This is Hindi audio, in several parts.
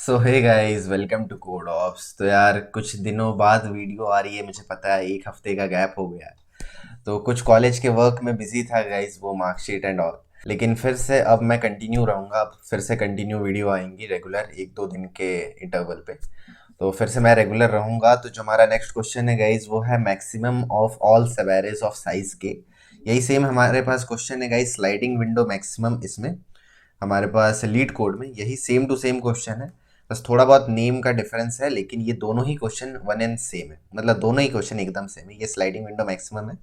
So hey guys, welcome to Code Ops. तो यार कुछ दिनों बाद वीडियो आ रही है, मुझे पता है 1 हफ्ते का गैप हो गया है। तो कुछ कॉलेज के वर्क में बिजी था गाइस, वो मार्कशीट एंड ऑल। लेकिन फिर से अब मैं कंटिन्यू रहूँगा, अब फिर से कंटिन्यू वीडियो आएंगी रेगुलर 1-2 दिन के इंटरवल पे। तो फिर से मैं रेगुलर रहूँगा। तो जो हमारा नेक्स्ट क्वेश्चन है गाइस, वो है maximum of all subarrays of size K. यही सेम हमारे पास क्वेश्चन है गाइस, स्लाइडिंग विंडो मैक्सिमम। इसमें हमारे पास लीड कोड में यही सेम टू सेम क्वेश्चन है, बस थोड़ा बहुत नेम का डिफरेंस है। लेकिन ये दोनों ही क्वेश्चन वन एंड सेम है, मतलब दोनों ही क्वेश्चन एकदम सेम है। ये स्लाइडिंग विंडो मैक्सिमम है,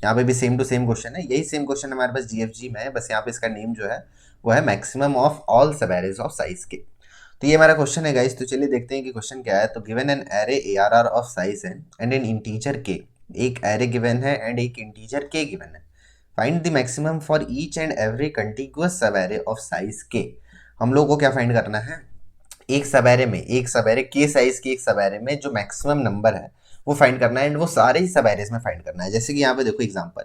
यहाँ पे भी सेम टू सेम क्वेश्चन है। यही सेम क्वेश्चन हमारे पास जीएफजी में है, बस यहाँ पे इसका नेम जो है वो है maximum of all subarrays of size K. तो ये हमारा क्वेश्चन है गाइस। तो चलिए देखते हैं कि क्वेश्चन क्या है। तो given an array ARR of size and N integer के। एक एरे गिवन है एंड एक इंटीजर के गिवन है। Find the maximum for each and every contiguous सब एरे ऑफ साइज के। हम लोग को क्या फाइंड करना है, एक सब एरे के साइज की एक सब एरे में जो मैक्सिमम नंबर है वो फाइंड करना है, एंड वो सारे ही सब एरेज में फाइंड करना है। जैसे कि यहाँ पे देखो एग्जांपल,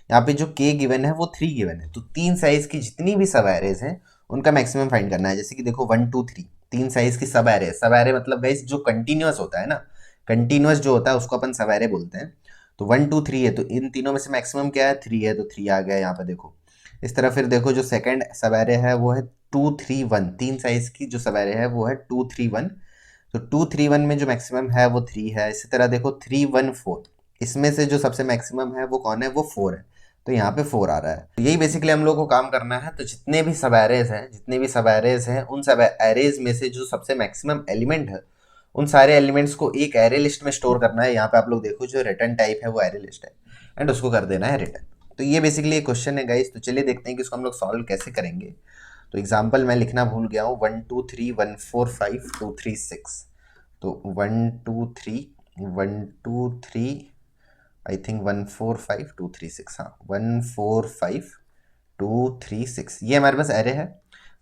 यहाँ पे जो के गिवन है वो 3 गिवन है, तो 3 साइज की जितनी भी सब एरेज हैं उनका मैक्सिमम फाइंड करना है। जैसे कि देखो 1 2 3 3 साइज की सब एरे मतलब गाइस जो कंटिन्यूअस होता है ना, कंटिन्यूअस जो होता है उसको अपन सब एरे बोलते हैं। तो 1 2 3 है, तो इन तीनों में से मैक्सिमम क्या है, 3 है, तो 3 आ गया यहाँ पे देखो। इस तरह फिर देखो जो सेकंड सब एरे है वो है 2 3 1। 3 साइज की जो सब एरे है वो है 2 3 1। तो 2 3 1 में जो मैक्सिमम है वो 3 है। इसी तरह देखो 3 1 4, इसमें से जो सबसे मैक्सिमम है वो कौन है, वो 4 है। तो यहाँ पे 4 आ रहा है। तो यही बेसिकली हम लोग को काम करना है। तो जितने भी सब एरेज हैं उन सब एरेज में से जो सबसे मैक्सिमम एलिमेंट है उन सारे एलिमेंट्स को एक एरे लिस्ट में स्टोर करना है। यहाँ पे आप लोग देखो जो रिटर्न टाइप है वो एरे लिस्ट है, एंड उसको कर देना है रिटर्न। तो ये बेसिकली एक क्वेश्चन है गाइस। तो चलिए देखते हैं कि इसको हम लोग सॉल्व कैसे करेंगे। तो एग्जाम्पल मैं लिखना भूल गया हूँ, 1 2 3 1 4 5 2 3 6। तो 1 2 3 1 2 3, आई थिंक 1 4 5 2 3 6, हाँ 1 4 5 2 3 6 ये हमारे पास एरे है।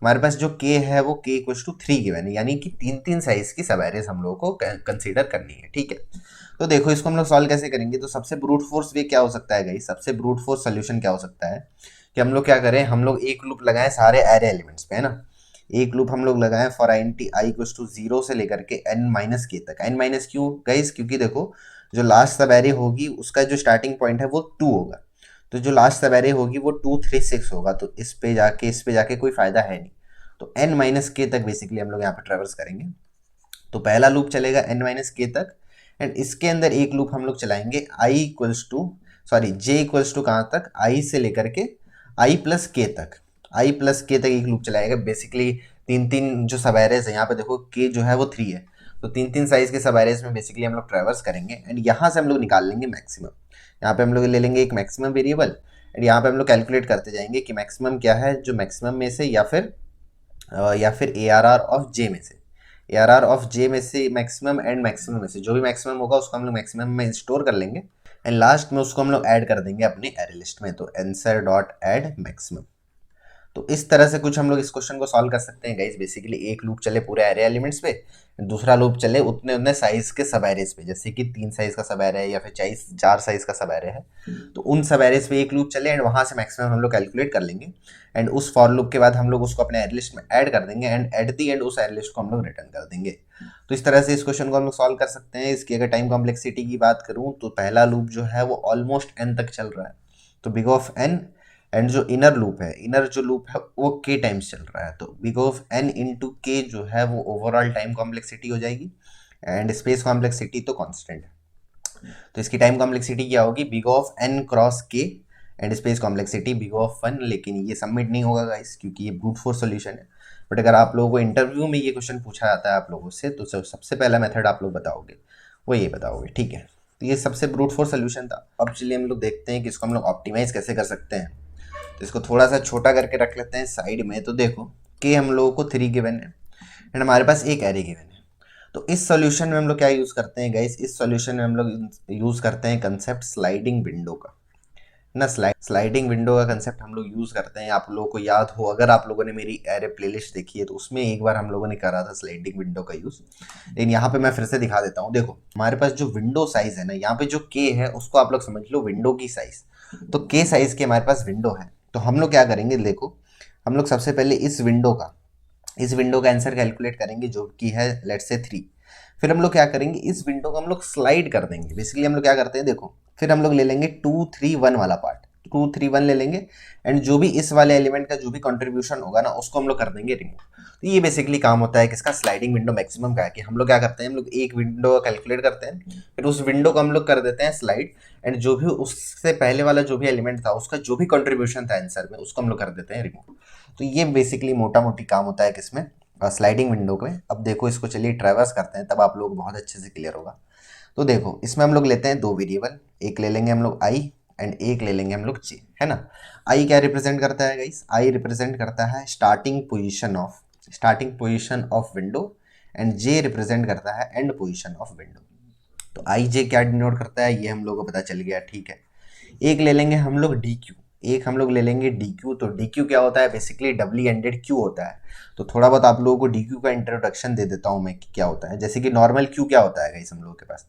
हमारे पास जो के है वो के इक्वल्स टू 3 गिवन है, यानी कि 3 3 साइज की सब एरेज हम लोग को कंसीडर करनी है। ठीक है, तो देखो इसको हम लोग सॉल्व कैसे करेंगे। तो सबसे ब्रूट फोर्स वे क्या हो सकता है गाइस, सबसे ब्रूट फोर्स सोल्यूशन क्या हो सकता है कि हम लोग क्या करें, हम लोग एक लूप लगाएं सारे एरे एलिमेंट्स पे, है ना। एक लूप हम लोग लगाएं फॉर आई इक्वल्स टू 0 से लेकर के n माइनस के तक। n माइनस क्यों गाइस, क्योंकि देखो जो लास्ट सब एरे होगी उसका जो स्टार्टिंग पॉइंट है वो 2 होगा। तो जो लास्ट सब एरे होगी वो 2 3 6 होगा। तो इस पे जाके कोई फायदा है नहीं। तो n माइनस के तक बेसिकली हम लोग यहाँ पे ट्रेवर्स करेंगे। तो पहला लूप चलेगा n माइनस के तक, एंड इसके अंदर एक लूप हम लोग चलाएंगे i equals to j equals to कहाँ तक, i से लेकर के i प्लस के तक। i प्लस के तक एक लूप चलाएगा। बेसिकली 3 3 जो सब एरेज है, यहाँ पे देखो k जो है वो 3 है, तो 3 3 साइज के सब एरेज में बेसिकली हम लोग ट्रेवर्स करेंगे, एंड यहाँ से हम लोग निकाल लेंगे मैक्सिमम। यहाँ पे हम लोग ले लेंगे एक मैक्सिमम वेरिएबल, एंड यहाँ पे हम लोग कैलकुलेट करते जाएंगे कि मैक्सिमम क्या है, जो मैक्सिमम में से या फिर ARR ऑफ जे में से, ARR ऑफ जे में से मैक्सिमम एंड मैक्सिमम में से जो भी मैक्सिमम होगा उसको हम लोग मैक्सिमम में स्टोर कर लेंगे, एंड लास्ट में उसको हम लोग ऐड कर देंगे अपने एरे लिस्ट में। तो आंसर डॉट ऐड मैक्सिमम। तो इस तरह से कुछ हम लोग इस क्वेश्चन को सॉल्व कर सकते हैं गाइस। बेसिकली एक लूप चले पूरे एरे एलिमेंट्स पे, दूसरा लूप चले उतने उतने साइज के सब एरेज पे, जैसे कि 3 साइज का सब एरे है या फिर 4 साइज का सब एरे है। तो उन सब एरेज पे एक लूप चले एंड वहां से मैक्सिमम हम लोग कैलकुलेट कर लेंगे, एंड उस फॉर लूप के बाद हम लोग उसको अपने एरे लिस्ट में ऐड कर देंगे, एंड एट दी एंड उस एरे लिस्ट को हम लोग रिटर्न कर देंगे। तो इस तरह से इस क्वेश्चन को हम लोग सॉल्व कर सकते हैं। इसकी अगर टाइम कॉम्प्लेक्सिटी की बात करूं तो पहला लूप जो है वो ऑलमोस्ट एन तक चल रहा है, तो बिग ऑफ एन, एंड जो इनर लूप है, इनर जो लूप है वो के टाइम्स चल रहा है, तो बिग ऑफ एन इंटू के जो है वो ओवरऑल टाइम कॉम्प्लेक्सिटी हो जाएगी, एंड स्पेस कॉम्प्लेक्सिटी तो कांस्टेंट है। तो इसकी टाइम कॉम्प्लेक्सिटी क्या होगी, बिग ऑफ एन क्रॉस के, and space complexity big of 1। लेकिन ये सबमिट नहीं होगा गाइस क्योंकि ये ब्रूट फोर्स सॉल्यूशन है। बट अगर आप लोगों को इंटरव्यू में ये क्वेश्चन पूछा जाता है आप लोगों से, तो सबसे पहला मेथड आप लोग बताओगे वो ये बताओगे। ठीक है, तो ये सबसे ब्रूट फोर्स सॉल्यूशन था। अब चलिए हम लोग देखते हैं कि इसको हम लोग ऑप्टिमाइज कैसे कर सकते हैं। तो इसको थोड़ा सा छोटा करके रख लेते हैं साइड में। तो देखो कि हम लोगों को 3 गिवन है एंड हमारे पास एक एरे गिवन है। तो इस सॉल्यूशन में हम लोग क्या यूज़ करते हैं गाइस, इस सॉल्यूशन में हम लोग यूज़ करते हैं कंसेप्ट स्लाइडिंग विंडो का ना। स्लाइडिंग विंडो का कंसेप्ट हम लोग यूज़ करते हैं। आप लोगों को याद हो, अगर आप लोगों ने मेरी एरे प्लेलिस्ट देखी है तो उसमें एक बार हम लोगों ने करा था स्लाइडिंग विंडो का यूज़, लेकिन यहाँ पे मैं फिर से दिखा देता हूँ। देखो हमारे पास जो विंडो साइज है ना, यहाँ पे जो के है उसको आप लोग समझ लो विंडो की साइज। तो के साइज की हमारे पास विंडो है, तो हम लोग क्या करेंगे, देखो हम लोग सबसे पहले इस विंडो का इस विंडो का आंसर कैलकुलेट करेंगे जो कि है लेट्स से 3। फिर हम लोग क्या करेंगे, इस विंडो को हम लोग स्लाइड कर देंगे। बेसिकली हम लोग क्या करते हैं देखो, फिर हम लोग ले लेंगे 2 3 1 वाला पार्ट, 2 3 1 ले लेंगे एंड जो भी इस वाले एलिमेंट का जो भी कंट्रीब्यूशन होगा ना उसको हम लोग कर देंगे रिमूव। तो ये बेसिकली काम होता है किसका, स्लाइडिंग विंडो मैक्सिमम का है कि हम लोग क्या करते हैं, हम लोग एक विंडो कैलकुलेट करते हैं, फिर उस विंडो को हम लोग कर देते हैं स्लाइड एंड जो भी उससे पहले वाला जो भी एलिमेंट था उसका जो भी कंट्रीब्यूशन था आंसर में उसको हम लोग कर देते हैं रिमूव। तो ये बेसिकली मोटा मोटी काम होता है किसमें, स्लाइडिंग विंडो में। अब देखो इसको चलिए ट्रैवर्स करते हैं, तब आप लोग बहुत अच्छे से क्लियर होगा। तो देखो इसमें हम लोग लेते हैं दो वेरिएबल, एक ले लेंगे हम लोग आई एंड एक ले लेंगे हम लोग जे, है ना। आई क्या रिप्रेजेंट करता है गाइस, आई रिप्रेजेंट करता है starting position of window and J represent करता है एंड पोजीशन ऑफ विंडो। तो आई जे क्या डिनोट करता है ये हम लोग को पता चल गया, ठीक है। एक ले लेंगे हम लोग डी क्यू, एक हम लोग ले लेंगे डी क्यू। तो डी क्यू क्या होता है, बेसिकली डबली एंडेड क्यू होता है। तो थोड़ा बहुत आप लोगों को डी क्यू का इंट्रोडक्शन दे देता हूँ मैं कि क्या होता है। जैसे कि नॉर्मल क्यू क्या होता है गाइस हम लोगों के पास,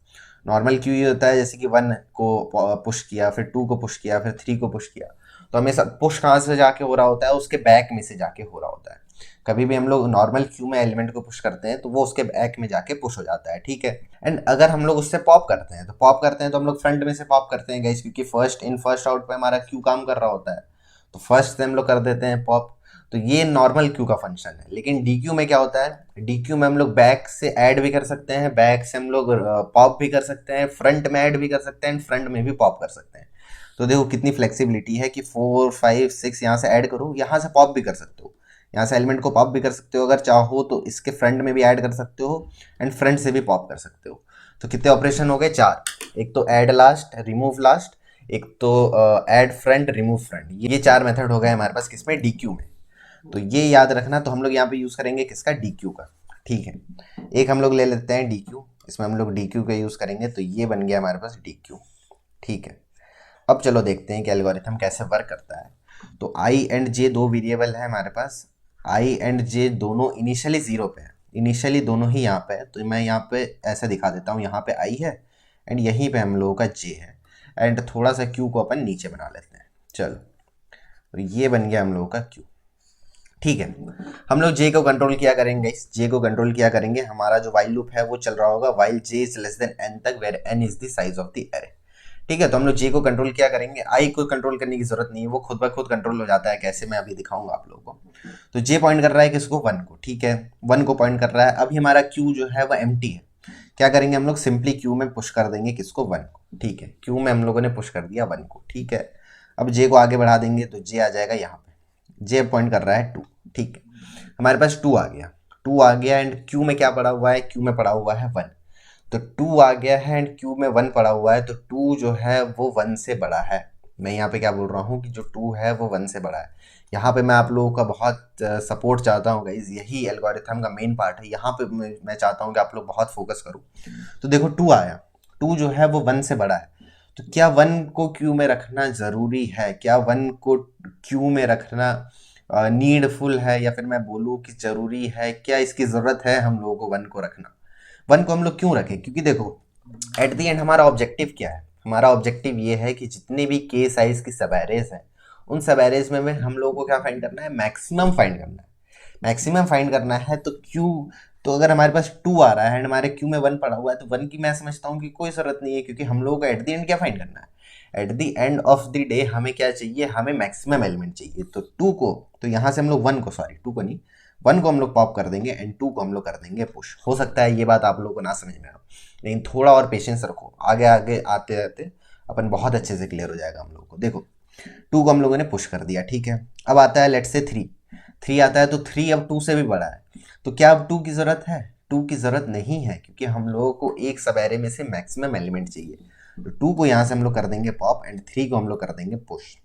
नॉर्मल क्यू ये होता है जैसे कि 1 को पुश किया, फिर 2 को पुश किया, फिर 3 को पुश किया। तो हमेशा पुश कहाँ से जाके हो रहा होता है, उसके बैक में से जाके हो रहा होता है। कभी भी हम लोग नॉर्मल क्यू में एलिमेंट को पुश करते हैं तो वो उसके बैक में जाके पुश हो जाता है, ठीक है। एंड अगर हम लोग उससे पॉप करते हैं तो हम लोग फ्रंट में से पॉप करते हैं गाइस, क्योंकि फर्स्ट इन फर्स्ट आउट पे हमारा क्यू काम कर रहा होता है। तो फर्स्ट से हम लोग कर देते हैं पॉप। तो ये नॉर्मल क्यू का फंक्शन है। लेकिन डी क्यू में क्या होता है, डी क्यू में हम लोग बैक से ऐड भी कर सकते हैं, बैक से हम लोग पॉप भी कर सकते हैं, फ्रंट में ऐड भी कर सकते हैं, फ्रंट में भी पॉप कर सकते हैं। तो देखो कितनी फ्लेक्सिबिलिटी है कि 4 5 6 यहाँ से ऐड करो, यहाँ से पॉप भी कर सकते हो, यहाँ से एलिमेंट को पॉप भी कर सकते हो, अगर चाहो तो इसके फ्रंट में भी ऐड कर सकते हो एंड फ्रंट से भी पॉप कर सकते हो। तो कितने ऑपरेशन हो गए, 4। एक तो ऐड लास्ट, रिमूव लास्ट, एक तो ऐड फ्रंट, रिमूव फ्रंट। ये 4 मेथड हो गए हमारे पास किसमें, डी क्यू में। तो ये याद रखना। तो हम लोग यहाँ पे यूज करेंगे किसका, डी क्यू का, ठीक है। एक हम लोग ले लेते हैं डी क्यू, इसमें हम लोग डी क्यू का यूज करेंगे। तो ये बन गया हमारे पास डी क्यू, ठीक है। अब चलो देखते हैं कि एल्गोरिथम कैसे वर्क करता है। तो आई एंड जे दो वेरिएबल है हमारे पास, आई एंड जे दोनों इनिशियली 0 पे है, इनिशियली दोनों ही यहाँ पे है। तो मैं यहाँ पे ऐसा दिखा देता हूँ, यहाँ पे आई है एंड यहीं पे हम लोगों का जे है एंड थोड़ा सा क्यू को अपन नीचे बना लेते हैं। चलो तो ये बन गया हम लोगों का क्यू, ठीक है। हम लोग जे को कंट्रोल किया करेंगे, इस जे को कंट्रोल किया करेंगे। हमारा जो वाइल लूप है वो चल रहा होगा while J is less than N तक, where N is the size of the array, ठीक है। तो हम लोग जे को कंट्रोल किया करेंगे, आई को कंट्रोल करने की जरूरत नहीं है, वो खुद ब खुद कंट्रोल हो जाता है। कैसे, मैं अभी दिखाऊंगा आप लोगों को। तो जे पॉइंट कर रहा है किसको, 1 को, ठीक है, 1 को पॉइंट कर रहा है। अभी हमारा क्यू जो है वो एम्प्टी है। क्या करेंगे हम लोग, सिंपली क्यू में पुश कर देंगे किसको, 1 को, ठीक है। क्यू में हम लोगों ने पुश कर दिया 1 को, ठीक है। अब जे को आगे बढ़ा देंगे तो जे आ जाएगा यहाँ पे, जे पॉइंट कर रहा है 2, ठीक है। हमारे पास 2 आ गया, 2 आ गया एंड क्यू में क्या पड़ा हुआ है, क्यू में पड़ा हुआ है 1। तो 2 आ गया है एंड क्यू में 1 पड़ा हुआ है। तो 2 जो है वो 1 से बड़ा है। मैं यहाँ पे क्या बोल रहा हूँ कि जो 2 है वो 1 से बड़ा है। यहाँ पे मैं आप लोगों का बहुत सपोर्ट चाहता हूँ गाइज, यही एल्गोरिथम का मेन पार्ट है। यहाँ पे मैं चाहता हूँ कि आप लोग बहुत फोकस करो। तो देखो 2 आया, 2 जो है वो 1 से बड़ा है। तो क्या 1 को क्यू में रखना जरूरी है, क्या 1 को क्यू में रखना नीडफुल है, या फिर मैं बोलूँ कि जरूरी है, क्या इसकी जरूरत है हम लोगों को 1 को रखना। 1 को हम लोग क्यों रखें, क्योंकि देखो एट दी एंड हमारा ऑब्जेक्टिव क्या है, हमारा ऑब्जेक्टिव ये है कि जितने भी के साइज की सब एरेज हैं उन सब एरेज में हम लोगों को क्या फाइंड करना है, मैक्सिमम फाइंड करना है। मैक्सिमम फाइंड करना है तो क्यू, तो अगर हमारे पास 2 आ रहा है एंड हमारे क्यू में 1 पड़ा हुआ है तो 1 की मैं समझता हूँ कि कोई जरूरत नहीं है, क्योंकि हम लोगों को एट दी एंड क्या फाइंड करना है, at the end of the day हमें क्या चाहिए, हमें मैक्सिमम एलिमेंट चाहिए। तो 2 को, तो यहाँ से हम लोग 1 को, सॉरी 2 को नहीं, 1 को हम लोग पॉप कर देंगे एंड 2 को हम लोग कर देंगे पुश। हो सकता है ये बात आप लोगों को ना समझ में आए, लेकिन थोड़ा और पेशेंस रखो, आगे आगे आते आते अपन बहुत अच्छे से क्लियर हो जाएगा हम लोग को। देखो 2 को हम लोगों ने पुश कर दिया, ठीक है। अब आता है लेट से 3 आता है। तो 3 अब 2 से भी बड़ा है। तो क्या अब 2 की जरूरत है, 2 की जरूरत नहीं है, क्योंकि हम लोगों को एक सब एरे में से मैक्सिमम एलिमेंट चाहिए। तो 2 को यहाँ से हम लोग कर देंगे पॉप एंड 3 को हम लोग कर देंगे पुश।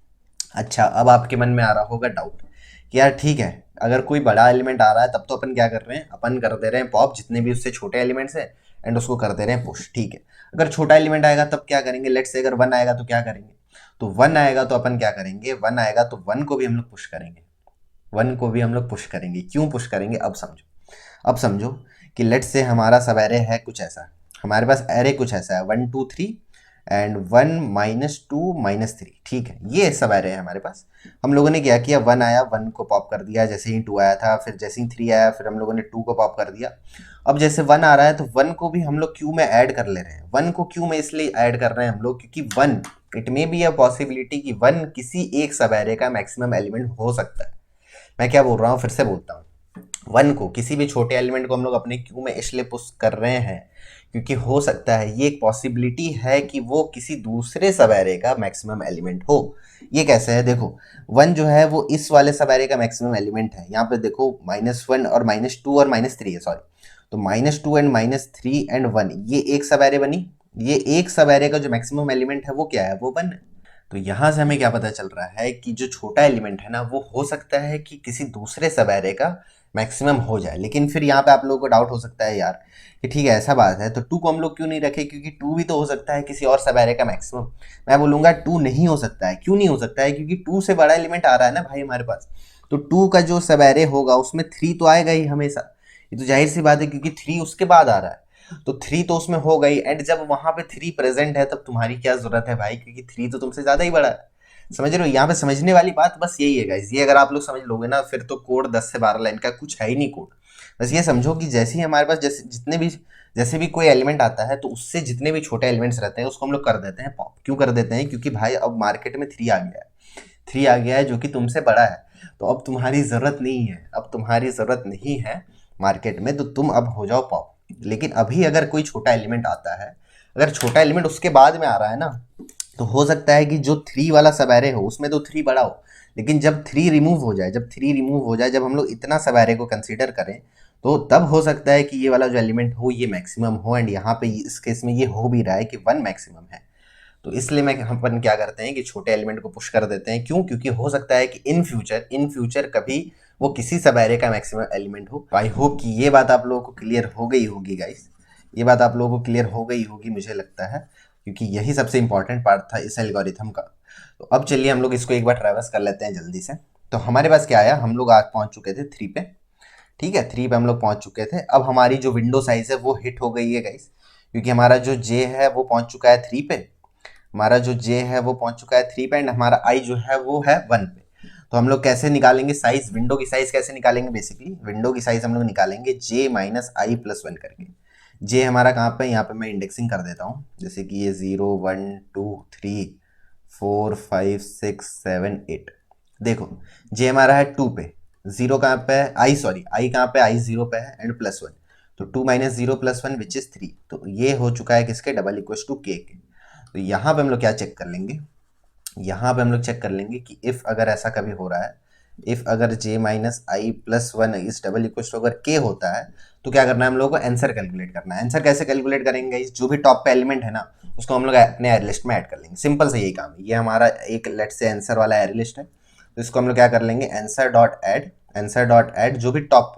अच्छा, अब आपके मन में आ रहा होगा डाउट कि यार ठीक है, अगर कोई बड़ा एलिमेंट आ रहा है तब तो अपन क्या कर रहे हैं, अपन कर दे रहे हैं पॉप जितने भी उससे छोटे एलिमेंट्स हैं एंड उसको कर दे रहे हैं पुश, ठीक है। अगर छोटा एलिमेंट आएगा तब क्या करेंगे, लेट्स से अगर 1 आएगा तो क्या करेंगे, तो 1 आएगा तो अपन क्या करेंगे, 1 आएगा तो 1 को भी हम लोग पुश करेंगे, 1 को भी हम लोग पुश करेंगे। क्यों पुश करेंगे, अब समझो। अब समझो कि लेट्स से हमारा सब एरे है कुछ ऐसा, हमारे पास एरे कुछ ऐसा है 1 2 3 एंड 1 -2 -3, ठीक है। ये सब एरे है हमारे पास। हम लोगों ने क्या किया, 1 आया, 1 को पॉप कर दिया, जैसे ही 2 आया था, फिर जैसे ही 3 आया, फिर हम लोगों ने 2 को पॉप कर दिया। अब जैसे 1 आ रहा है तो 1 को भी हम लोग क्यू में ऐड कर ले रहे हैं। 1 को क्यू में इसलिए ऐड कर रहे हैं हम लोग क्योंकि 1, it may be a possibility कि 1 किसी एक सब एरे का मैक्सिमम एलिमेंट हो सकता है। मैं क्या बोल रहा हूँ, फिर से बोलता हूँ। 1 को, किसी भी छोटे एलिमेंट को हम लोग अपने क्यू में इसलिए पुश कर रहे हैं क्योंकि हो सकता है, ये एक पॉसिबिलिटी है कि वो किसी दूसरे सब एरे का मैक्सिमम एलिमेंट हो। ये कैसे है, देखो 1 जो है वो इस वाले सब एरे का मैक्सिमम एलिमेंट है। यहाँ पे देखो -1 और -2 और -3 है, सॉरी। तो -2 एंड -3 एंड 1, ये एक सब एरे बनी। ये एक सब एरे का जो मैक्सिमम एलिमेंट है वो क्या है, वो 1 है। तो यहाँ से हमें क्या पता चल रहा है कि जो छोटा एलिमेंट है ना, वो हो सकता है कि किसी दूसरे सब एरे का मैक्सिमम हो जाए। लेकिन फिर यहाँ पे आप लोगों को डाउट हो सकता है यार कि ठीक है ऐसा बात है तो 2 को हम लोग क्यों नहीं रखे, क्योंकि 2 भी तो हो सकता है किसी और सब एरे का मैक्सिमम। मैं बोलूंगा 2 नहीं हो सकता है। क्यों नहीं हो सकता है, क्योंकि 2 से बड़ा एलिमेंट आ रहा है ना भाई हमारे पास। तो 2 का जो सब एरे होगा उसमें 3 तो आएगा ही हमेशा। ये तो जाहिर सी बात है, क्योंकि 3 उसके बाद आ रहा है। तो 3 तो उसमें हो गई, एंड जब वहां पे 3 प्रेजेंट है तब तुम्हारी क्या जरूरत है भाई, क्योंकि 3 तो तुमसे ज्यादा ही बड़ा है। समझ रहे हो, यहाँ पे समझने वाली बात बस यही है गाइस। ये अगर आप लोग समझ लोगे ना, फिर तो कोड 10 से 12 लाइन का कुछ है ही नहीं कोड। बस ये समझो कि जैसे ही हमारे पास जैसे भी कोई एलिमेंट आता है तो उससे जितने भी छोटे एलिमेंट्स रहते हैं उसको हम लोग कर देते हैं पॉप। क्यों कर देते हैं, क्योंकि भाई अब मार्केट में 3 आ गया है। 3 आ गया है जो कि तुमसे बड़ा है। तो अब तुम्हारी जरूरत नहीं है, अब तुम्हारी जरूरत नहीं है मार्केट में, तो तुम अब हो जाओ पॉप। लेकिन अभी अगर कोई छोटा एलिमेंट आता है, अगर छोटा एलिमेंट उसके बाद में आ रहा है ना, तो हो सकता है कि जो 3 वाला सब एरे हो उसमें तो 3 बड़ा हो। लेकिन जब 3 रिमूव हो जाए, जब हम लोग इतना सब एरे को कंसीडर करें, तो तब हो सकता है कि ये वाला जो एलिमेंट हो ये मैक्सिमम हो। एंड यहाँ पे इस केस में ये हो भी रहा है कि 1 मैक्सिमम है। तो इसलिए मैं अपन क्या करते हैं कि छोटे एलिमेंट को पुश कर देते हैं। क्यों, क्योंकि हो सकता है कि इन फ्यूचर कभी वो किसी सब एरे का मैक्सिमम एलिमेंट हो। आई होप कि ये बात आप लोगों को क्लियर हो गई होगी गाइस। ये बात आप लोगों को क्लियर हो गई होगी मुझे लगता है, क्योंकि यही सबसे इंपॉर्टेंट पार्ट था इस एल्गोरिथम का। तो अब चलिए हम लोग इसको एक बार ट्रैवर्स कर लेते हैं जल्दी से। तो हमारे पास क्या आया, हम लोग आज पहुंच चुके थे 3 पे। ठीक है, 3 पे हम लोग पहुंच चुके थे। अब हमारी जो विंडो साइज है वो हिट हो गई है गाइस, क्योंकि हमारा जो जे है वो पहुंच चुका है 3 पे। हमारा जो जे है वो पहुंच चुका है 3 पे, एंड हमारा आई जो है वो है 1 पे। तो हम लोग कैसे निकालेंगे साइज, विंडो की साइज कैसे निकालेंगे, बेसिकली विंडो की साइज हम लोग निकालेंगे जे माइनस आई प्लस 1 करके। जे हमारा कहाँ पे, यहाँ पे मैं इंडेक्सिंग कर देता हूँ, जैसे कि ये 0 1 2 3 4 5 6 7 8। देखो जे हमारा है 2 पे, 0 कहाँ पे है, आई कहाँ पे, आई 0 पे है, एंड प्लस 1। तो 2 माइनस 0 प्लस 1 विच इज 3। तो ये हो चुका है किसके, डबल इक्वल टू के। तो यहाँ पे हम लोग क्या चेक कर लेंगे, यहाँ पे हम लोग चेक कर लेंगे कि इफ अगर ऐसा कभी हो रहा है, इफ अगर j माइनस आई प्लस 1 इस डबल इक्वल टू अगर k होता है, तो क्या करना है हम लोग को, आंसर कैलकुलेट करना है। आंसर कैसे कैलकुलेट करेंगे, जो भी टॉप पे एलिमेंट है ना उसको हम लोग अपने एरे लिस्ट में ऐड कर लेंगे। सिंपल से यही काम है। ये हमारा एक लेट से आंसर वाला एरे लिस्ट है, तो इसको हम लोग क्या कर लेंगे, आंसर डॉट ऐड जो भी टॉप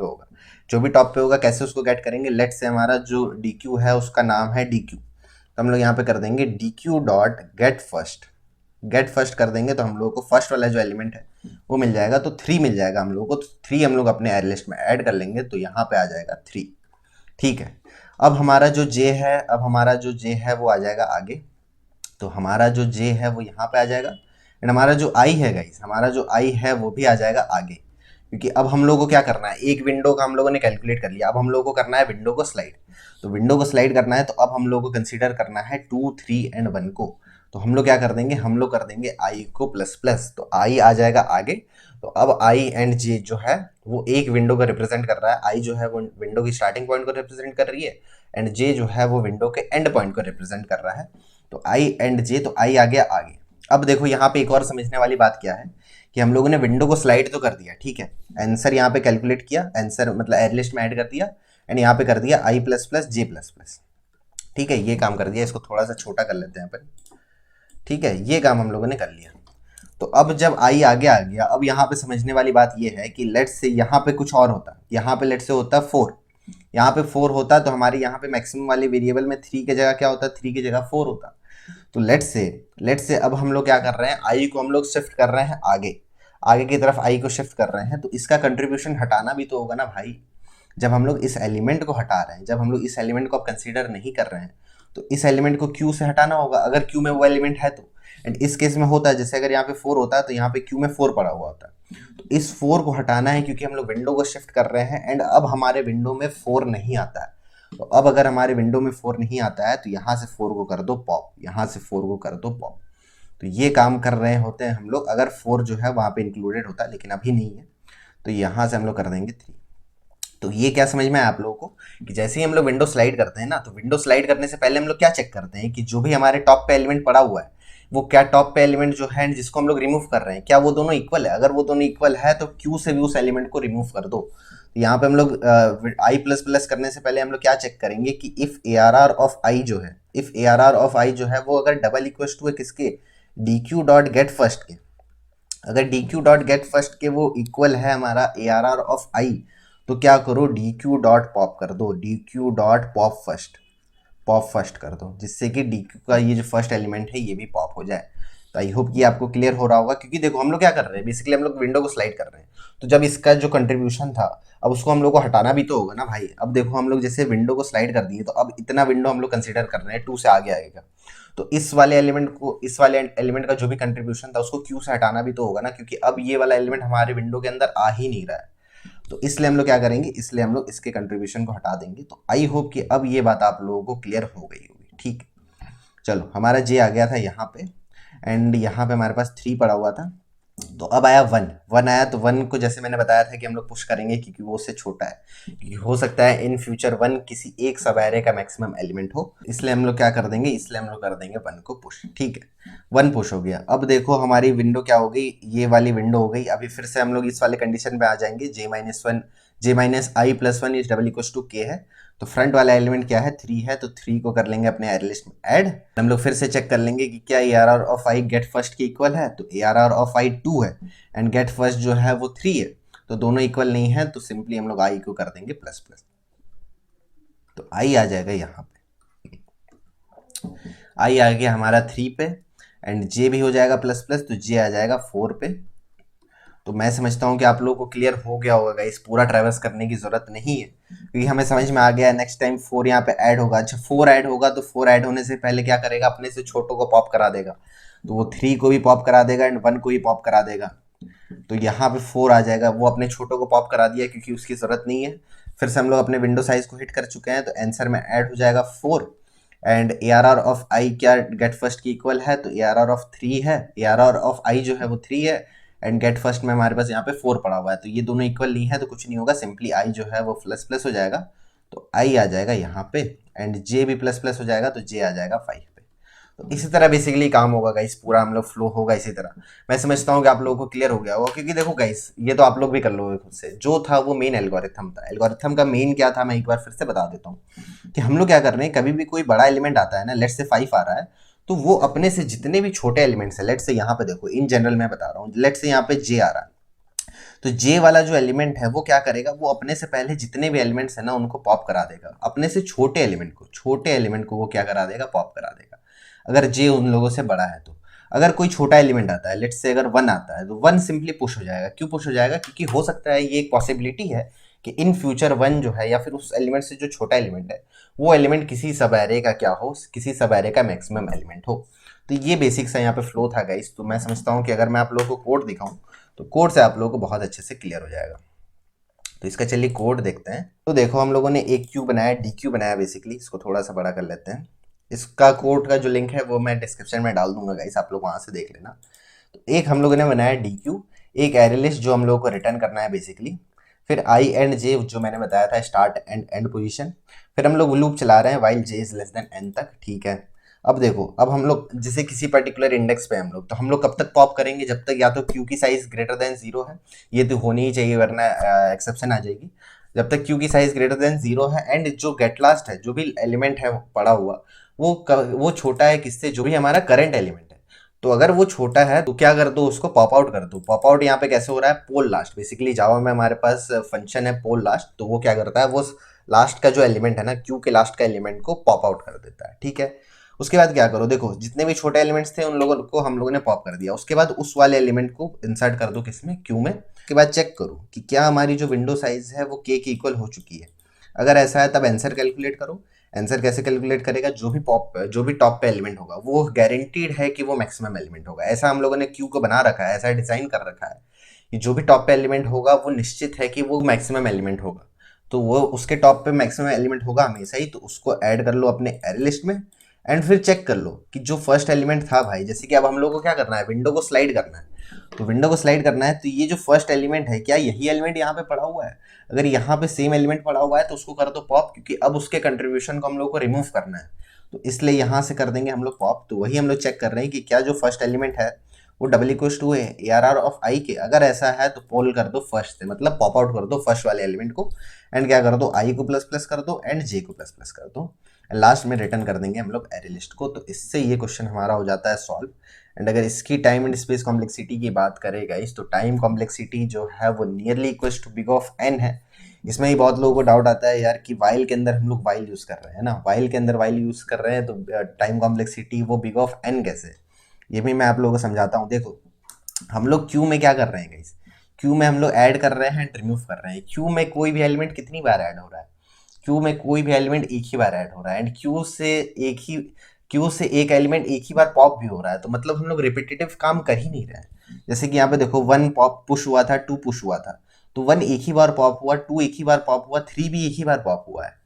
पे होगा, कैसे उसको गेट करेंगे। लेट से हमारा जो dq है उसका नाम है dq, तो हम लोग यहाँ पे कर देंगे dq डॉट गेट फर्स्ट कर देंगे। तो हम लोगों को फर्स्ट वाला जो एलिमेंट है वो मिल जाएगा, तो 3 मिल जाएगा हम लोगों को। तो 3 हम लोग अपने एरे लिस्ट में ऐड कर लेंगे, तो यहाँ पे आ जाएगा 3। ठीक है, अब हमारा जो जे है वो आ जाएगा आगे। तो हमारा जो जे है वो यहाँ पे आ जाएगा, एंड हमारा जो आई है गाइस, हमारा जो आई है वो भी आ जाएगा आगे। क्योंकि अब हम लोगों को क्या करना है, एक विंडो का हम लोगों ने कैलकुलेट कर लिया, अब हम लोगों को करना है विंडो को स्लाइड। तो विंडो को स्लाइड करना है, तो अब हम लोगों को कंसीडर करना है 2 3 एंड 1 को। तो हम लोग क्या कर देंगे, हम लोग कर देंगे आई को प्लस प्लस, तो आई आ जाएगा आगे। तो अब आई एंड जे जो है वो एक विंडो को रिप्रेजेंट कर रहा है। आई जो है वो विंडो की स्टार्टिंग पॉइंट को रिप्रेजेंट कर रही है, एंड जे जो है वो विंडो के एंड पॉइंट को रिप्रेजेंट कर रहा है। तो आई एंड जे, तो आई आ गया आगे। अब देखो यहाँ पे एक और समझने वाली बात क्या है कि हम लोगों ने विंडो को स्लाइड तो कर दिया, ठीक है, आंसर यहाँ पे कैलकुलेट किया, आंसर मतलब एरे लिस्ट में ऐड कर दिया, एंड यहाँ पे कर दिया आई प्लस प्लस जे प्लस प्लस। ठीक है, ये काम कर दिया। इसको थोड़ा सा छोटा कर लेते हैं अपन। ठीक है, ये काम हम लोगों ने कर लिया। तो अब जब आई आगे आ गया, अब यहाँ पे समझने वाली बात ये है कि लेट से यहाँ पे कुछ और होता, यहाँ पे लेट से होता 4, यहाँ पे 4 होता, तो हमारे यहाँ पे मैक्सिमम वाले वेरिएबल में 3 की जगह क्या होता, 3 की जगह 4 होता। तो लेट से अब हम लोग क्या कर रहे हैं, आई को हम लोग शिफ्ट कर रहे हैं आगे की तरफ, आई को शिफ्ट कर रहे हैं। तो इसका कंट्रीब्यूशन हटाना भी तो होगा ना भाई। जब हम लोग इस एलिमेंट को हटा रहे हैं, जब हम लोग इस एलिमेंट को अब कंसीडर नहीं कर रहे हैं, तो इस एलिमेंट को क्यू से हटाना होगा अगर क्यू में वो एलिमेंट है तो। एंड इस केस में होता है जैसे अगर यहाँ पे 4 होता है तो यहाँ पे क्यू में 4 पड़ा हुआ होता है, तो इस 4 को हटाना है क्योंकि हम लोग विंडो को शिफ्ट कर रहे हैं एंड अब हमारे विंडो में 4 नहीं आता है। तो अब अगर हमारे विंडो में 4 नहीं आता है तो यहाँ से 4 को कर दो पॉप, यहाँ से 4 को कर दो पॉप। तो ये काम कर रहे होते हैं हम लोग अगर 4 जो है वहाँ पे इंक्लूडेड होता है, लेकिन अभी नहीं है, तो यहाँ से हम लोग कर देंगे 3। तो ये क्या समझ में आया आप लोगों को कि जैसे ही हम लोग विंडो स्लाइड करते हैं ना, तो विंडो स्लाइड करने से पहले हम लोग क्या चेक करते हैं कि जो भी हमारे टॉप पे एलिमेंट पड़ा हुआ है वो क्या टॉप पे एलिमेंट जो है जिसको हम लोग रिमूव कर रहे हैं क्या वो दोनों इक्वल है। अगर वो दोनों इक्वल है तो क्यू से भी उस एलिमेंट को रिमूव कर दो। तो यहाँ पे हम लोग आई प्लस प्लस करने से पहले हम लोग क्या चेक करेंगे कि if A R R of I जो है, if A R R of I जो है वो अगर डबल इक्वल टू है किसके, D Q dot get first के। अगर D Q dot get first के वो इक्वल है हमारा A R R of I, तो क्या करो डी क्यू डॉट पॉप कर दो, D Q dot pop first कर दो, जिससे कि डी क्यू का ये जो फर्स्ट एलिमेंट है ये भी पॉप हो जाए। तो आई होप कि आपको क्लियर हो रहा होगा, क्योंकि देखो हम लोग क्या कर रहे हैं, बेसिकली हम लोग विंडो को स्लाइड कर रहे हैं। तो जब इसका जो कंट्रीब्यूशन था अब उसको हम लोग को हटाना भी तो होगा ना भाई। अब देखो हम लोग जैसे विंडो को स्लाइड कर दिए तो अब इतना विंडो हम लोग कंसीडर कर रहे हैं 2 से आगे आएगा। तो इस वाले एलिमेंट को, इस वाले एलिमेंट का जो भी कंट्रीब्यूशन था उसको क्यू से हटाना भी तो होगा ना, क्योंकि अब ये वाला एलिमेंट हमारे विंडो के अंदर आ ही नहीं रहा है। तो इसलिए हम लोग क्या करेंगे, इसलिए हम लोग इसके कंट्रीब्यूशन को हटा देंगे। तो आई होप कि अब ये बात आप लोगों को क्लियर हो गई होगी। ठीक है, चलो हमारा जे आ गया था यहाँ पे एंड यहाँ पे हमारे पास 3 पड़ा हुआ था। तो अब आया 1 आया, तो 1 को जैसे मैंने बताया था कि हम लोग पुश करेंगे क्योंकि वो उससे छोटा है, क्योंकि हो सकता है इन फ्यूचर 1 किसी एक सब एरे का मैक्सिमम एलिमेंट हो, इसलिए हम लोग क्या कर देंगे, इसलिए हम लोग कर देंगे 1 को पुश। ठीक है, 1 पुश हो गया। अब देखो हमारी विंडो क्या हो गई, ये वाली विंडो हो गई। अभी फिर से हम लोग इस वाले कंडीशन पे आ जाएंगे, J minus I plus 1 is double equal to K है। तो फ्रंट वाला एलिमेंट क्या है, 3 है, तो 3 को कर लेंगे अपने एरे लिस्ट में ऐड। हम लोग फिर से चेक कर लेंगे कि क्या A R R of I get first के इक्वल है, तो A R R of I 2 है एंड गेट फर्स्ट जो है वो 3 है, तो दोनों इक्वल नहीं है, तो सिंपली हम लोग आई को कर देंगे प्लस प्लस। तो आई आ जाएगा यहाँ पे, आई आ गया हमारा 3 पे एंड जे भी हो जाएगा प्लस प्लस, तो जे आ जाएगा 4 पे। तो मैं समझता हूँ कि आप लोगों को क्लियर हो गया होगा, इस पूरा ट्रैवर्स करने की जरूरत नहीं है क्योंकि हमें समझ में आ गया। नेक्स्ट टाइम 4 यहाँ पे ऐड होगा। अच्छा 4 ऐड होगा तो 4 ऐड होने से पहले क्या करेगा, अपने से छोटों को पॉप करा देगा, तो वो 3 को भी पॉप करा देगा एंड 1 को भी पॉप करा देगा। तो यहाँ पे 4 आ जाएगा, वो अपने छोटों को पॉप करा दिया क्योंकि उसकी जरूरत नहीं है। फिर से हम लोग अपने विंडो साइज को हिट कर चुके हैं, तो आंसर में ऐड हो जाएगा 4 and A R R of I क्या गेट फर्स्ट की इक्वल है, तो ए आर आर ऑफ 3 है, ए आर आर ऑफ आई जो है वो 3 है एंड गेट फर्स्ट में हमारे पास यहाँ पे 4 पड़ा हुआ है, तो ये दोनों इक्वल नहीं है तो कुछ नहीं होगा, सिंपली आई जो है वो प्लस प्लस हो जाएगा, तो आई आ जाएगा यहाँ पे एंड जे भी प्लस प्लस हो जाएगा, तो जे आ जाएगा 5 पे। तो इसी तरह बेसिकली काम होगा गाइस, पूरा हम लोग फ्लो होगा इसी तरह। मैं समझता हूँ कि आप लोगों को क्लियर हो गया होगा, क्योंकि देखो गाइस ये तो आप लोग भी कर लोगे खुद से, जो था वो मेन एल्गोरिथम था। एल्गोरिथम का मेन क्या था मैं एक बार फिर से बता देता हूँ कि हम लोग क्या कर रहे हैं, कभी भी कोई बड़ा एलिमेंट आता है ना, लेट्स से 5 आ रहा है, तो वो अपने से जितने भी छोटे एलिमेंट्स है, लेट्स से यहाँ पे देखो इन जनरल मैं बता रहा हूँ, लेट्स से यहाँ पे जे आ रहा है, तो जे वाला जो एलिमेंट है वो क्या करेगा, वो अपने से पहले जितने भी एलिमेंट्स है ना उनको पॉप करा देगा, अपने से छोटे एलिमेंट को वो क्या करा देगा, पॉप करा देगा, अगर जे उन लोगों से बड़ा है तो। अगर कोई छोटा एलिमेंट आता है, लेट्स से अगर 1 आता है, तो 1 सिंपली पुश हो जाएगा। क्यों पुश हो जाएगा, क्योंकि हो सकता है ये एक पॉसिबिलिटी है कि इन फ्यूचर 1 जो है या फिर उस एलिमेंट से जो छोटा एलिमेंट है वो एलिमेंट किसी सब एरे का क्या हो, किसी सब एरे का मैक्सिमम एलिमेंट हो। तो ये बेसिक सा यहाँ पे फ्लो था गाइस। तो मैं समझता हूँ कि अगर मैं आप लोगों को कोड दिखाऊं तो कोड से आप लोगों को बहुत अच्छे से क्लियर हो जाएगा। तो इसका चलिए कोड देखते हैं। तो देखो हम लोगों ने एक क्यू बनाया, डी क्यू बनाया, बेसिकली इसको थोड़ा सा बड़ा कर लेते हैं। इसका कोड का जो लिंक है वो मैं डिस्क्रिप्शन में डाल दूंगा गाइस, आप लोग वहां से देख लेना। तो एक हम लोगों ने बनाया डी क्यू, एक एरे लिस्ट जो हम लोगों को रिटर्न करना है बेसिकली, फिर आई एंड जे जो मैंने बताया था स्टार्ट एंड एंड पोजीशन, फिर हम लोग लूप चला रहे हैं while J is less than N तक। ठीक है, अब देखो, अब हम लोग जैसे किसी पर्टिकुलर इंडेक्स पे हम लोग, तो हम लोग कब तक पॉप करेंगे, जब तक या तो क्यू की साइज ग्रेटर देन 0 है, ये तो होनी ही चाहिए वरना एक्सेप्शन आ जाएगी। जब तक क्यू की साइज ग्रेटर देन 0 है एंड जो गेट लास्ट है, जो भी एलिमेंट है पड़ा हुआ वो छोटा है किससे, जो भी हमारा करंट एलिमेंट है। तो अगर वो छोटा है तो क्या कर दो, उसको पॉप आउट कर दो। पॉप आउट यहाँ पे कैसे हो रहा है, पोल लास्ट, बेसिकली जावा में हमारे पास फंक्शन है पोल लास्ट, तो वो क्या करता है, वो लास्ट का जो एलिमेंट है ना, क्यू के लास्ट का एलिमेंट को पॉप आउट कर देता है। ठीक है, उसके बाद क्या करो, देखो जितने भी छोटे एलिमेंट्स थे उन लोगों को हम लोगों ने पॉप कर दिया, उसके बाद उस वाले एलिमेंट को इंसर्ट कर दो किसमें, क्यू में। उसके बाद चेक करो कि क्या हमारी जो विंडो साइज है वो के की इक्वल हो चुकी है। अगर ऐसा है तब आंसर कैलकुलेट करो। आंसर कैसे कैलकुलेट करेगा, जो भी टॉप पे एलिमेंट होगा वो गारंटीड है कि वो मैक्सिमम एलिमेंट होगा। ऐसा हम लोगों ने क्यू को बना रखा है, ऐसा डिजाइन कर रखा है कि जो भी टॉप पे एलिमेंट होगा वो निश्चित है कि वो मैक्सिमम एलिमेंट होगा। तो वो उसके टॉप पे मैक्सिमम एलिमेंट होगा हमेशा ही, तो उसको ऐड कर लो अपने एरे लिस्ट में एंड फिर चेक कर लो कि जो फर्स्ट एलिमेंट था भाई, जैसे कि अब हम लोग को क्या करना है, विंडो को स्लाइड करना है। तो विंडो को स्लाइड करना है, तो ये जो फर्स्ट एलिमेंट है क्या यही एलिमेंट यहाँ पे पड़ा हुआ है? अगर यहाँ पे सेम एलिमेंट पड़ा हुआ है तो उसको कर दो पॉप, क्योंकि अब उसके कंट्रीब्यूशन को हम लोग को रिमूव करना है, तो इसलिए यहाँ से कर देंगे हम लोग पॉप। तो वही हम लोग चेक कर रहे हैं कि क्या जो फर्स्ट एलिमेंट है वो डबल इक्वल टू है ARR ऑफ आई के। अगर ऐसा है तो पोल कर दो फर्स्ट से, मतलब पॉप आउट कर दो फर्स्ट वाले एलिमेंट को, एंड क्या कर दो, आई को प्लस प्लस कर दो एंड जे को प्लस प्लस कर दो, लास्ट में रिटर्न कर देंगे हम लोग एरे लिस्ट को। तो इससे ये क्वेश्चन हमारा हो जाता है सॉल्व। एंड अगर इसकी टाइम एंड स्पेस कॉम्प्लेक्सिटी की बात करें गाइस, तो टाइम कॉम्प्लेक्सिटी जो है वो nearly equals to big of n है। इसमें ही बहुत लोगों को डाउट आता है यार कि वाइल के अंदर हम लोग वाइल यूज कर रहे हैं ना, वाइल के अंदर वाइल यूज कर रहे हैं तो टाइम कॉम्प्लेक्सिटी वो बिग ऑफ n कैसे, ये भी मैं आप लोगों को समझाता हूँ। देखो हम लोग क्यू में क्या कर रहे हैं गाइस, क्यू में हम लोग ऐड कर रहे हैं एंड रिमूव कर रहे हैं। क्यू में कोई भी एलिमेंट कितनी बार ऐड हो रहा है, क्यू में कोई भी एलिमेंट एक ही बार ऐड हो रहा है, एंड क्यू से एक एलिमेंट एक ही बार पॉप भी हो रहा है। तो मतलब हम लोग रिपीटेटिव काम कर ही नहीं रहे हैं। जैसे कि यहाँ पे देखो 1 पॉप पुश हुआ था, 2 पुश हुआ था, तो 1 एक ही बार पॉप हुआ, 2 एक ही बार पॉप हुआ, 3 भी एक ही बार पॉप हुआ है।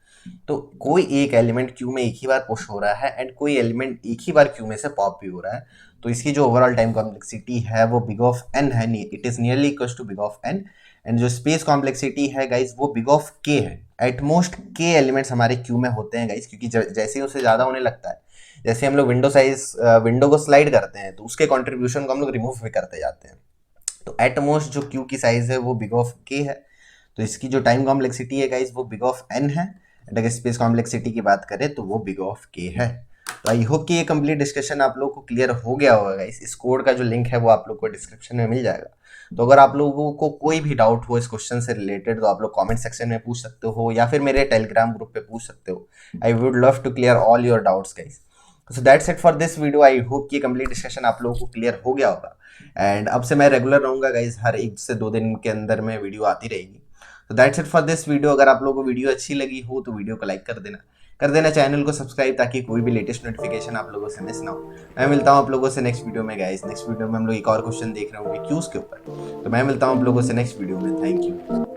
तो कोई एक एलिमेंट क्यू में एक ही बार पुश हो रहा है एंड कोई एलिमेंट एक ही बार क्यू में से पॉप भी हो रहा है। तो इसकी जो ओवरऑल टाइम कॉम्प्लेक्सिटी है वो बिग ऑफ n है, it is nearly equal to big of n। And जो स्पेस कॉम्प्लेक्सिटी है गाइस वो बिग ऑफ k है। एट मोस्ट k एलिमेंट्स हमारे क्यू में होते हैं गाइस, क्योंकि जैसे ही उससे ज्यादा होने लगता है, जैसे हम लोग विंडो को स्लाइड करते हैं तो उसके कंट्रीब्यूशन को हम लोग रिमूव भी करते जाते हैं। तो एट मोस्ट जो क्यू की साइज है वो बिग ऑफ k है। तो इसकी जो टाइम कॉम्प्लेक्सिटी है गाइस वो बिग ऑफ n है। एंड अगर स्पेस कॉम्प्लेक्सिटी की बात करें तो वो बिग ऑफ k है। तो आई होप कि ये कंप्लीट डिस्कशन आप लोग को क्लियर हो गया होगा गाइस। इस कोड का जो लिंक है वो आप लोग को डिस्क्रिप्शन में मिल जाएगा। तो अगर आप लोगों को कोई भी डाउट हो इस क्वेश्चन से रिलेटेड तो आप लोग कमेंट सेक्शन में पूछ सकते हो, या फिर मेरे टेलीग्राम ग्रुप पे पूछ सकते हो। I would love to clear all your doubts guys. So that's it for this video. I hope कि कंप्लीट डिस्कशन आप लोगों को क्लियर हो गया होगा। एंड अब से मैं रेगुलर रहूंगा गाइस, हर 1 से 2 दिन के अंदर में वीडियो आती रहेगी। तो that's it for this video. अगर आप लोगों को वीडियो अच्छी लगी हो तो वीडियो को लाइक कर देना चैनल को सब्सक्राइब, ताकि कोई भी लेटेस्ट नोटिफिकेशन आप लोगों से मिस ना हो। मैं मिलता हूँ आप लोगों से नेक्स्ट वीडियो में गाइस। नेक्स्ट वीडियो में हम लोग एक और क्वेश्चन देख रहे होंगे क्यूज के ऊपर। तो मैं मिलता हूँ आप लोगों से नेक्स्ट वीडियो में। Thank you.